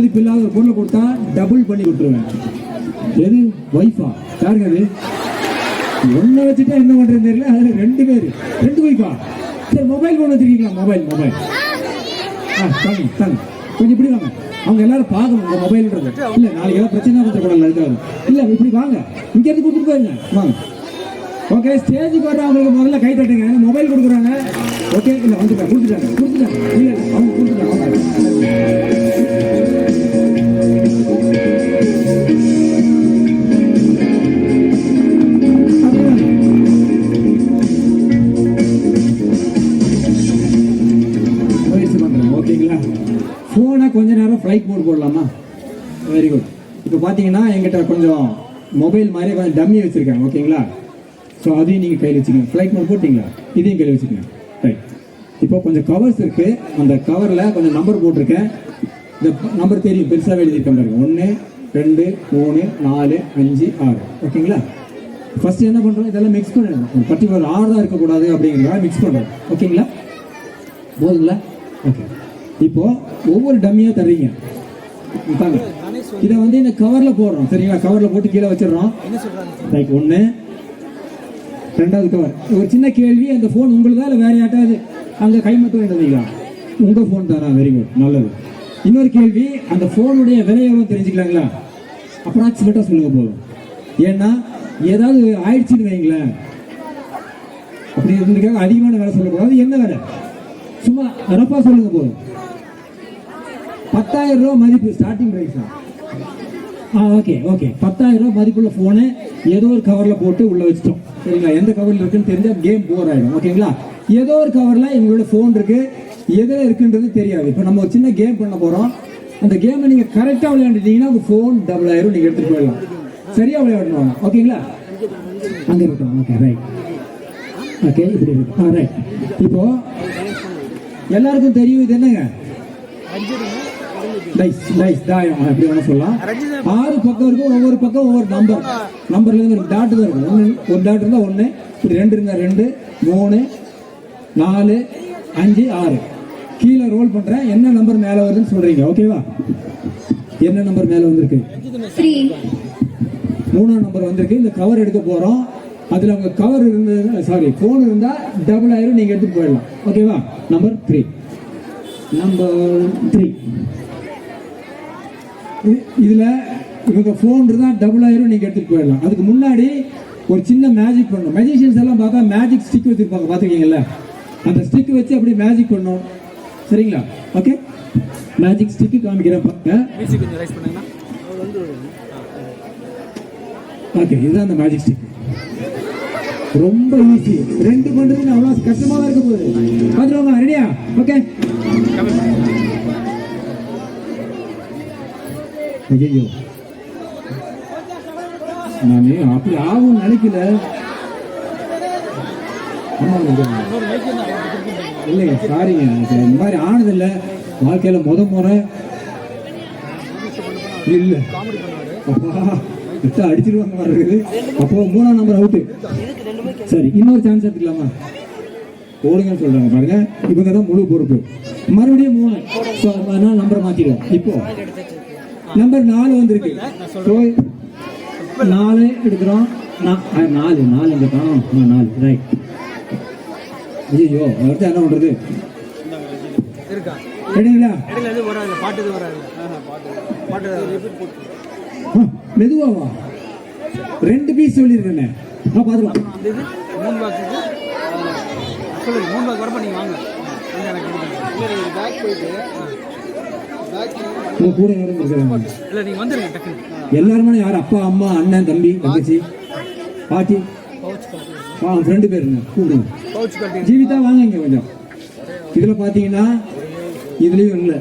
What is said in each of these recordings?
மதிப்பு இல்லாத ஒரு பொருளை கொடுத்தா டபுள் பண்ணி கொடுத்துருவேன். எது? வைஃபா? யாருங்க அது? ஒன்ன வச்சுட்டா என்ன பண்றது தெரியல. அதுல 2 பேர், 2 வைஃபா. சரி, மொபைல் போன் வச்சிருக்கீங்களா? மொபைல் தாங்க தாங்க, கொஞ்சம் இப்படி வாங்க. அவங்க எல்லாரும் பார்க்கணும் உங்க மொபைல்ன்றது. இல்ல நாளைக்கு ஏதாவது பிரச்சனை வந்துடக்கூடாது, இருக்காது. இல்ல இப்படி வாங்க, இங்க இருந்து கொடுத்துட்டு போயிருங்க. வாங்க. ஓகே, ஸ்டேஜுக்கு வர அவங்களுக்கு முதல்ல கை தட்டுங்க. மொபைல் கொடுக்குறாங்க. ஓகே, இல்ல வந்துட்டாங்க, கொடுத்துட்டாங்க. இல்ல அவங்க கொடுத்துட்டாங்க. ஓகேங்களா? ஃபோனை கொஞ்ச நேரம் ஃப்ளைட் மோட் போடலாமா? Very good. இப்போ பார்த்தீங்கன்னா எங்கிட்ட கொஞ்சம் மொபைல் மாதிரி கொஞ்சம் டம்மி வச்சுருக்கேன். ஓகேங்களா? ஸோ அதையும் நீங்கள் கையில் வச்சுக்கோங்க. ஃப்ளைட் மோட் போட்டிங்களா? இதையும் கையில் வச்சுக்கோங்க. ரைட். இப்போ கொஞ்சம் கவர்ஸ் இருக்குது. அந்த கவரில் கொஞ்சம் நம்பர் போட்டிருக்கேன். இந்த நம்பர் தெரியும், பெருசாக எழுதியிருக்கேன் பாருங்க. 1 2 3 4 5 6. ஓகேங்களா? ஃபர்ஸ்ட் என்ன பண்ணுறோம்? இதெல்லாம் மிக்ஸ் பண்ணிடணும். பர்டிகுலர் ஆர்டராக இருக்கக்கூடாது அப்படிங்கிறத மிக்ஸ் பண்ணுறோம். ஓகேங்களா? போதுங்களா? ஓகே. இப்போ ஒவ்வொரு டம்மியா தர்றீங்க. இதை வந்து இந்த கவர்ல போடுறோம். சரிங்களா? கவர்ல போட்டு கீழே வச்சிடறோம். ரைட். 1 2வது கவர். ஒரு சின்ன கேள்வி, அந்த போன் உங்களுதா இல்லை வேற யாட்டாவது அங்க கை மட்டும் எழுதிங்களா? உங்க போன் தானா? வெரி குட், நல்லது. இன்னொரு கேள்வி, அந்த போனுடைய விலை எவ்வளவு தெரிஞ்சுக்கலாங்களா? அப்ராக்சிமேட்டா சொல்லுங்க போதும். ஏன்னா ஏதாவது ஆயிடுச்சுன்னு வைங்களேன், அப்படி இருந்துக்காக அதிகமான வேலை சொல்லக்கூடாது. என்ன வேலை? சும்மா ரப்பா சொல்லுங்க போதும். 10,000 ரூபாய் மதிப்பு ஸ்டார்டிங் பிரைஸ் தான். ஓகே 10,000 ரூபாய் மதிப்புள்ள போனை ஏதோ ஒரு கவர்ல போட்டு உள்ள வச்சிட்டோம். சரிங்களா? எந்த கவர்ல இருக்குன்னு தெரிஞ்சா கேம் போர் ஆயிடும். ஓகேங்களா? ஏதோ ஒரு கவர்ல எங்களோட போன் இருக்கு, எதுல இருக்குன்றது தெரியாது. இப்போ நம்ம ஒரு சின்ன கேம் பண்ண போறோம். அந்த கேமை நீங்க கரெக்டா விளையாண்டுட்டீங்கன்னா உங்க போன் 10,000 நீங்க எடுத்துட்டு போயிடலாம். சரியா விளையாடணும். ஓகேங்களா? அங்க இருக்கட்டும். Okay, right. ஓகே, இப்படி இருக்கு. ரைட். இப்போ எல்லாருக்கும் தெரியும் இது என்னங்க? தாயம். அப்படி வேணா சொல்லலாம். 6 பக்கம் இருக்கும். ஒவ்வொரு பக்கம் ஒவ்வொரு நம்பர்ல இருந்து டாட் தான் இருக்கும். ஒரு டாட் இருந்தா 1, இப்படி 2 இருந்தா 2, 3 4 5 6. கீழே ரோல் பண்றேன். என்ன நம்பர் மேல வருதுன்னு சொல்றீங்க. ஓகேவா? என்ன நம்பர் மேல வந்திருக்கு? 3ஆம் நம்பர் வந்திருக்கு. இந்த கவர் எடுக்க போறோம். அதுல உங்க கவர் இருந்தது, போன் இருந்தா 10,000 நீங்க எடுத்துட்டு போயிடலாம். ஓகேவா? நம்பர் 3. இதுல இவங்க போன் இருந்தா 10,000 நீங்க எடுத்துட்டு போயிடலாம். அதுக்கு முன்னாடி ஒரு சின்ன மேஜிக் பண்ணணும். மேஜிஷியன்ஸ் எல்லாம் பார்த்தா மேஜிக் ஸ்டிக் வச்சிருப்பாங்க, பாத்துக்கீங்கல்ல? அந்த ஸ்டிக் வச்சு அப்படி மேஜிக் பண்ணணும். சரிங்களா? ஓகே, மேஜிக் ஸ்டிக் காமிக்கிறேன் பாருங்க. ஓகே, இதுதான் அந்த மேஜிக் ஸ்டிக். ரொம்ப ஈஸி. 2 பண்றது அவ்வளவு கஷ்டமா இருக்க போகுது. பாத்துருவாங்க. ரெடியா? ஓகே. ஐயோ, நான் அப்படி ஆகும் நினைக்கல. இல்லைங்க, சாரிங்க, இந்த மாதிரி ஆனதில்லை வாழ்க்கையில. முறை இல்ல அடிச்சிருவாங்க இருக்குது. அப்போ 3ஆம் நம்பர் அவுட்டு. சரி, இன்னொரு சான்ஸ் எடுத்துக்கலாமா? ஓடுங்கன்னு சொல்றாங்க பாருங்க. இவங்க தான் முழு பொறுப்பு. மறுபடியும் 3. நம்பரை மாத்திடுவோம். இப்போ நம்பர் 4 வந்திருக்கு. 4 எடுக்கிறோம். 4 இந்த காணும். 4. ரைட். ஐயோ, அடுத்து என்ன பண்றது? மெதுவாவா? 2 பீஸ் சொல்லிருக்கேன். பாத்துக்கலாம். எல்லாருமே யார்? அப்பா, அம்மா, அண்ணன், தம்பி, தங்கச்சி, பாட்டி, ஃப்ரெண்டு பேர் கூப்பிடுங்க. ஜீவிதா வாங்க இங்க கொஞ்சம். இதுல பாத்தீங்கன்னா இதுலயும் இல்ல.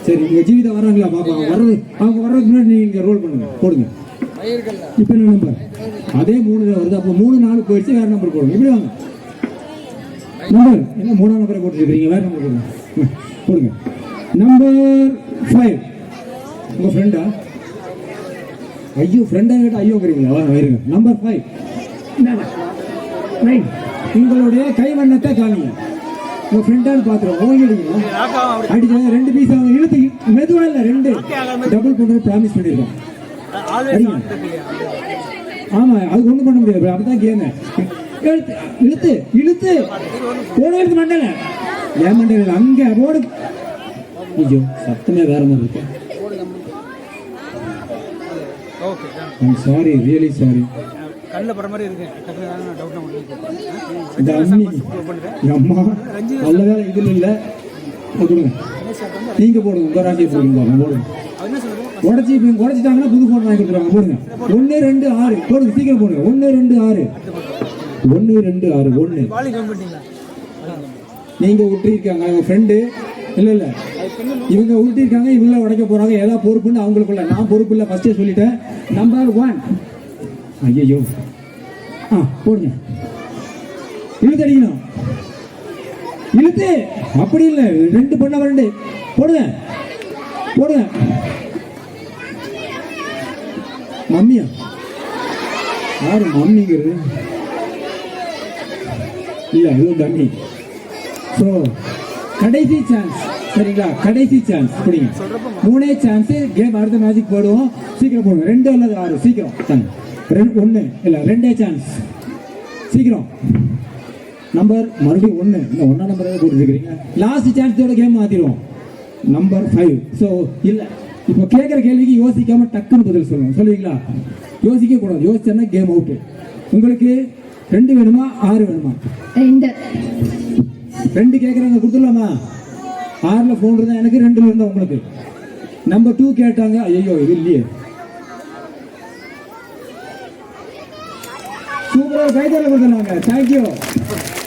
சரி, இங்க ஜீவிதா வர்றாங்களா? பாப்பா வர்றது. அவங்க வர்றதுக்கு முன்னாடி நீங்க ரோல் பண்ணுங்க, போடுங்க. இப்ப என்ன நம்பர்? அதே 3 வருது. அப்போ 3 4 போயிடுச்சு. வேற நம்பர் போடுங்க. இப்படி வாங்க. நம்பர் என்ன? 3ஆம் நம்பரை போட்டுருக்கீங்க. வேற நம்பர் போடுங்க. போடுங்க. நம்பர் 5. உங்க ஃப்ரெண்டா? ஐயோ, ஃப்ரெண்டா கேட்டா ஐயோங்கிறீங்களா? வருங்க. நம்பர் 5. உங்களுடைய கைவண்ணத்தை காமிங்க. உங்க ஃப்ரெண்டானு பாத்துருவோம். ஓங்கி அடிக்கணும். அடிச்சு 2 பீஸ் அவங்க இழுத்து மெதுவா இல்ல 2 டபுள் பண்றது ப்ராமிஸ் பண்ணிருக்கோம். அடிங்க. ஆமா அது ஒண்ணும் பண்ண முடியாது. அப்படிதான் கேம். இழுத்து இழுத்து போட எடுத்து மண்டல ஏன் மண்டல அங்க போடு. ஐயோ சத்தமே வேற மாதிரி இருக்கு. I'm sorry, really sorry. கல்ல பட மாதிரி இருக்கு. இந்த அம்மி அம்மா நல்ல வேலை இதுல இல்ல. கொடுங்க நீங்க போடுங்க. உங்க ராஜ்யம் போடுங்க. போடுங்க உடச்சிட்டாங்கன்னா புது போன் வாங்கி கொடுத்துருவாங்க. போடுங்க 1 2 6 போடுங்க. சீக்கிரம் போடுங்க. 1 2 6 1 2 6 1. நீங்க விட்டுருக்காங்க அவங்க ஃப்ரெண்டு. இல்ல இல்ல இவங்க விட்டுருக்காங்க. இவங்கள உடைக்க போறாங்க. ஏதாவது பொறுப்புன்னு அவங்களுக்குள்ள. நான் பொறுப்பு இல்லை ஃபர்ஸ்டே சொல்லிட்டேன். நம்பர் 1. ஐயோ போடுங்க. இழுத்து அடிக்கணும். இழுத்து அப்படி இல்லை 2 பண்ண 2 போடுங்க போடுங்க. மம்மியா யாரு மம்மிங்கிறது இல்ல இது டம்மி. ஸோ கடைசி சான்ஸ் சரிங்களா? கடைசி சான்ஸ் புரியுங்க. 3 சான்ஸ் கேம். அடுத்த மேஜிக் போடுவோம். சீக்கிரம் போடுங்க. 2 அல்லது 6 சீக்கிரம். 1 இல்ல 2 சான்ஸ் சீக்கிரம். நம்பர் மறுபடியும் 1 இந்த 1 நம்பர் போட்டுருக்கீங்க. லாஸ்ட் சான்ஸோட கேம் மாத்திடுவோம். நம்பர் 5. ஸோ இல்ல இப்போ கேட்குற கேள்விக்கு யோசிக்காம டக்குன்னு பதில் சொல்லணும். சொல்லுவீங்களா? யோசிக்க கூடாது. யோசிச்சா கேம் அவுட். உங்களுக்கு 2 வேணுமா 6 வேணுமா? 2 கேட்குறாங்க கொடுத்துடலாமா? 6ல் ஃபோன் இருந்தால் எனக்கு 2ல் இருந்தால் உங்களுக்கு. நம்பர் 2 கேட்டாங்க. ஐயோ இது இல்லையே. சூப்பராக கைதல கொடுத்துருவாங்க. தேங்க்யூ.